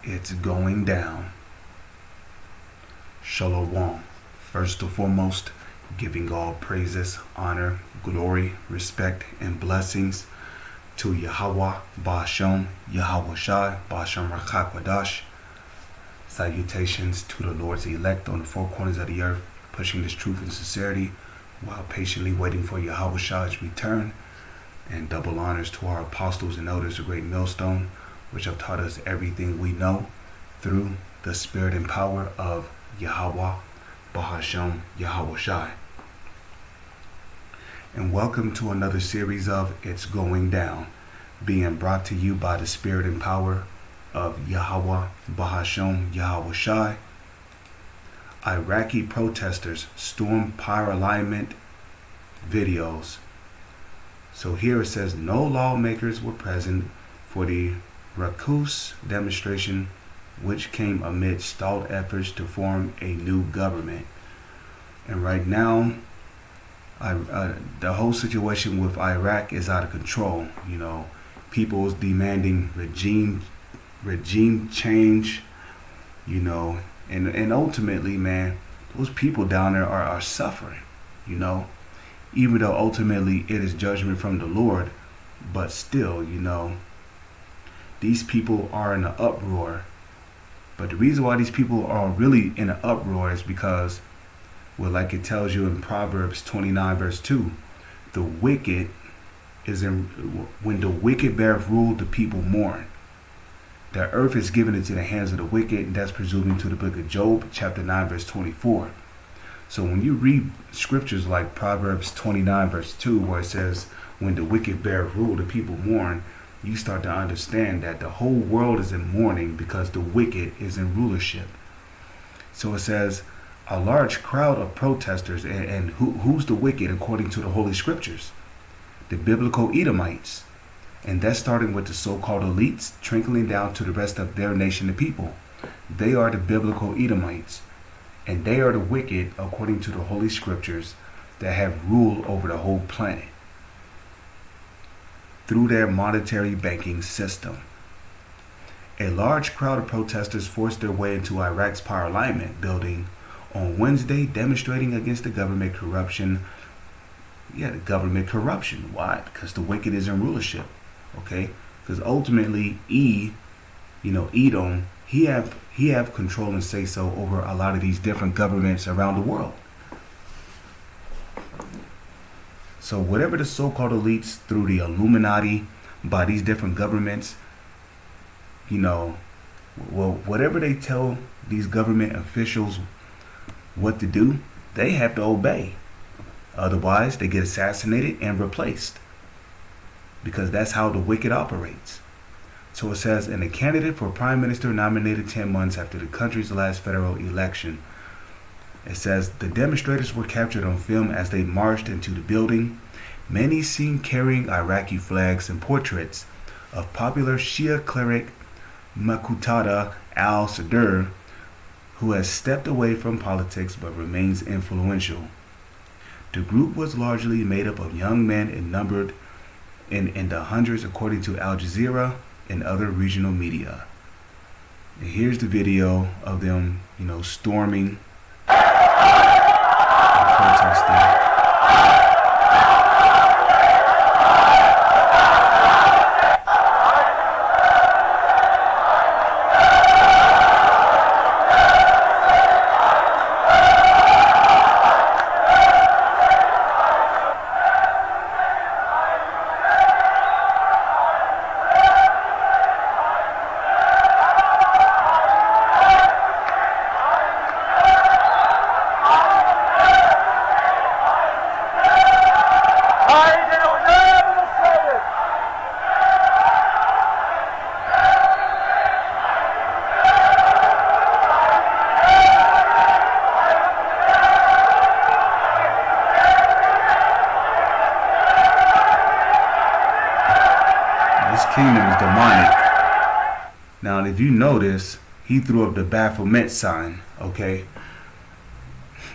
It's going down. Shalom. First and foremost, giving all praises, honor, glory, respect, and blessings to Yahweh, Ba'ashem, Yahweh Shai, Ba'ashem Rakhakwadash. Salutations to the Lord's elect on the four corners of the earth, pushing this truth and sincerity while patiently waiting for Yahweh Shai's return. And double honors to our apostles and elders of Great Millstone, which have taught us everything we know through the spirit and power of Yahweh, Bahashem, Yahweh Shai. And welcome to another series of It's Going Down, being brought to you by the spirit and power of Yahweh, Bahashem, Yahweh Shai. Iraqi protesters storm parliament videos. So here it says no lawmakers were present for the Iraqi demonstration, which came amid stalled efforts to form a new government. And right now, the whole situation with Iraq is out of control. You know, people is demanding regime change. You know, and ultimately, man, those people down there are suffering. You know, even though ultimately it is judgment from the Lord, but still, you know, these people are in an uproar. But the reason why these people are really in an uproar is because, well, like it tells you in Proverbs 29 verse 2, the wicked is when the wicked beareth rule, the people mourn. The earth is given into the hands of the wicked, and that's presuming to the book of Job, chapter 9 verse 24. So when you read scriptures like Proverbs 29 verse 2, where it says, when the wicked bear rule, the people mourn, you start to understand that the whole world is in mourning because the wicked is in rulership. So it says, a large crowd of protesters, and who's the wicked according to the Holy Scriptures? The biblical Edomites. And that's starting with the so-called elites, trickling down to the rest of their nation of people. They are the biblical Edomites. And they are the wicked, according to the Holy Scriptures, that have rule over the whole planet through their monetary banking system. A large crowd of protesters forced their way into Iraq's parliament building on Wednesday, demonstrating against the government corruption. Yeah, the government corruption. Why? Because the wicked is in rulership. Okay? Because ultimately, Edom, he have control and say so over a lot of these different governments around the world. So whatever the so-called elites through the Illuminati by these different governments, you know, well, whatever they tell these government officials what to do, they have to obey. Otherwise, they get assassinated and replaced. Because that's how the wicked operates. So it says, and a candidate for prime minister nominated 10 months after the country's last federal election. It says, the demonstrators were captured on film as they marched into the building. Many seen carrying Iraqi flags and portraits of popular Shia cleric Muqtada al-Sadr, who has stepped away from politics but remains influential. The group was largely made up of young men and numbered in the hundreds, according to Al Jazeera and other regional media. And here's the video of them, you know, storming and protesting. Kingdom is demonic. Now, if you notice, he threw up the Baphomet sign. Okay,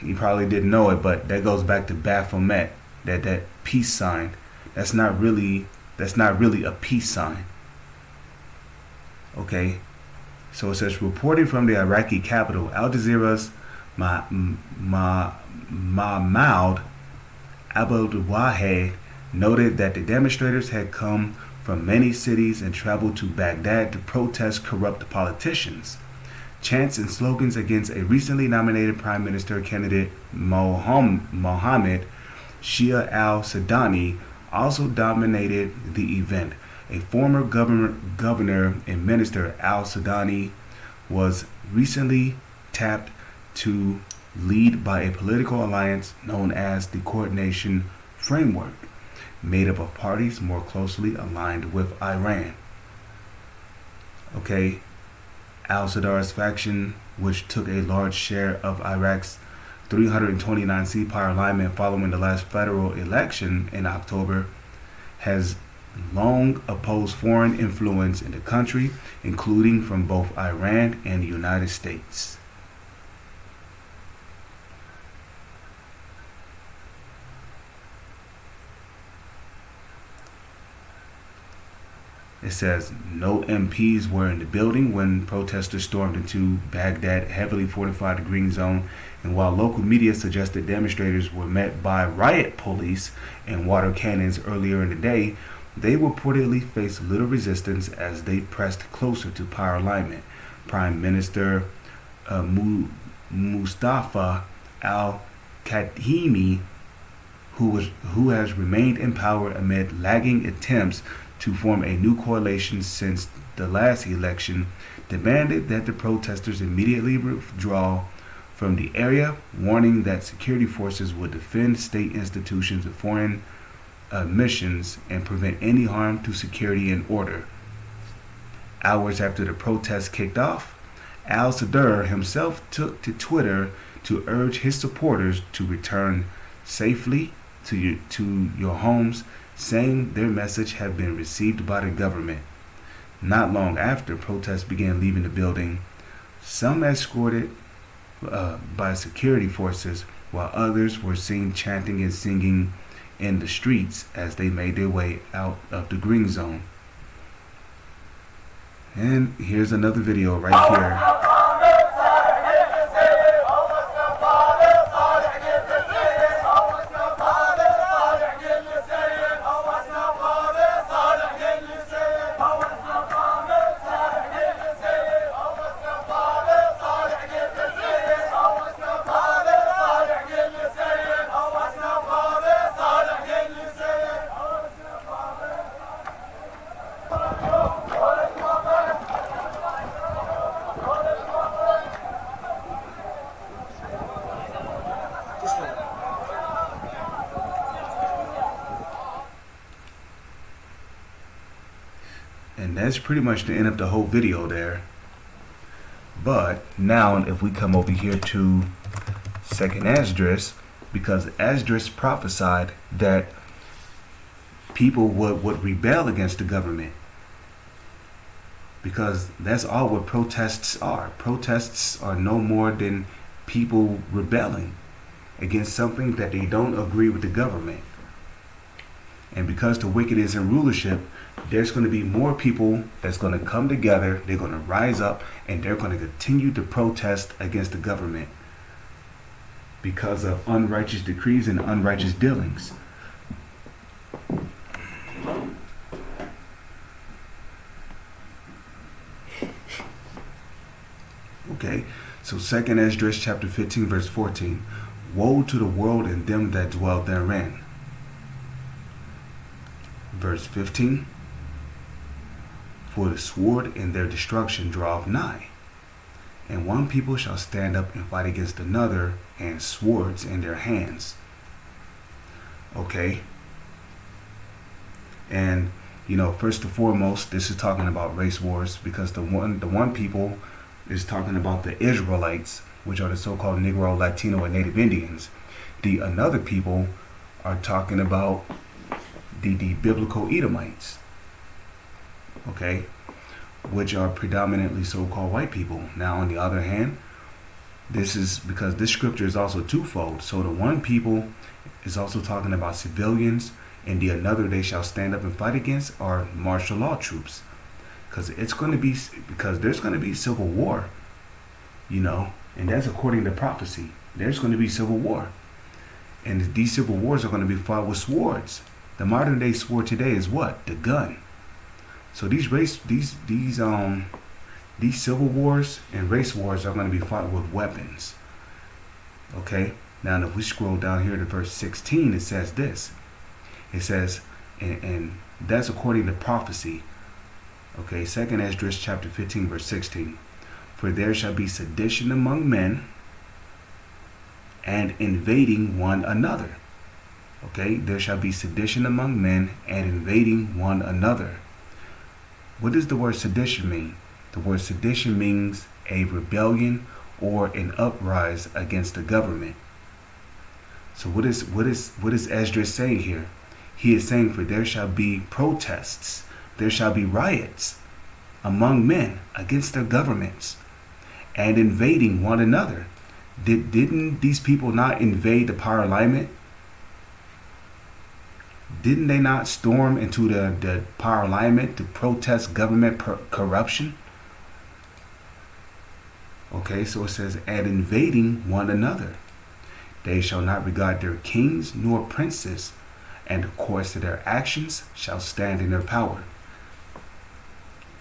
you probably didn't know it, but that goes back to Baphomet, that peace sign. That's not really a peace sign. Okay, So it says, reporting from the Iraqi capital, Al Jazeera's Mahmoud Abdulwahid noted that the demonstrators had come from many cities and traveled to Baghdad to protest corrupt politicians. Chants and slogans against a recently nominated Prime Minister candidate Mohammed Shia al-Sudani also dominated the event. A former governor and minister, al-Sudani, was recently tapped to lead by a political alliance known as the Coordination Framework, made up of parties more closely aligned with Iran. Okay, al-Sadr's faction, which took a large share of Iraq's 329-seat power alignment following the last federal election in October, has long opposed foreign influence in the country, including from both Iran and the United States. It says no MPs were in the building when protesters stormed into Baghdad's heavily fortified green zone, and while local media suggested demonstrators were met by riot police and water cannons earlier in the day, they reportedly faced little resistance as they pressed closer to power alignment. Prime Minister Mustafa al-Kadhimi, who has remained in power amid lagging attempts to form a new coalition since the last election, demanded that the protesters immediately withdraw from the area, warning that security forces would defend state institutions and foreign missions and prevent any harm to security and order. Hours after the protests kicked off, al-Sadr himself took to Twitter to urge his supporters to return safely to your homes, saying their message had been received by the government. Not long after, protests began leaving the building, some escorted by security forces, while others were seen chanting and singing in the streets as they made their way out of the green zone. And here's another video right here. And that's pretty much the end of the whole video there. But now if we come over here to 2nd Esdras, because Esdras prophesied that people would rebel against the government. Because that's all what protests are. Protests are no more than people rebelling against something that they don't agree with the government. And because the wicked is in rulership, there's going to be more people that's going to come together, they're going to rise up, and they're going to continue to protest against the government because of unrighteous decrees and unrighteous dealings. Okay, so 2nd Esdras chapter 15 verse 14. Woe to the world and them that dwell therein. Verse 15. For the sword and their destruction draweth nigh, and one people shall stand up and fight against another, and swords in their hands. Okay. And first and foremost, this is talking about race wars, because the one people is talking about the Israelites, which are the so-called Negro, Latino, and Native Indians. The another people are talking about the biblical Edomites. Okay, which are predominantly so-called white people. Now, on the other hand, this is because this scripture is also twofold. So the one people is also talking about civilians, and the another they shall stand up and fight against are martial law troops. because there's going to be civil war, and that's according to prophecy. There's going to be civil war, and these civil wars are going to be fought with swords. The modern day sword today is what? The gun. So these civil wars and race wars are going to be fought with weapons. Okay. Now, if we scroll down here to verse 16, it says this. It says, and that's according to prophecy. Okay, 2nd Esdras chapter 15, verse 16. For there shall be sedition among men and invading one another. Okay, there shall be sedition among men and invading one another. What does the word sedition mean? The word sedition means a rebellion or an uprising against the government. So what is Esdras saying here? He is saying, for there shall be protests, there shall be riots among men against their governments and invading one another. Didn't these people not invade the power alignment? Didn't they not storm into the power alignment to protest government corruption? Okay, so it says, and invading one another. They shall not regard their kings nor princes, and the course of their actions shall stand in their power.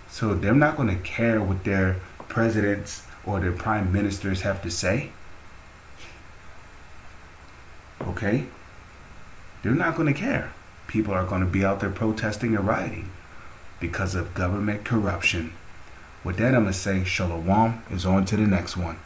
So they're not going to care what their presidents or their prime ministers have to say. Okay? They're not going to care. People are going to be out there protesting and rioting because of government corruption. With that, I'm going to say, Shalom is on to the next one.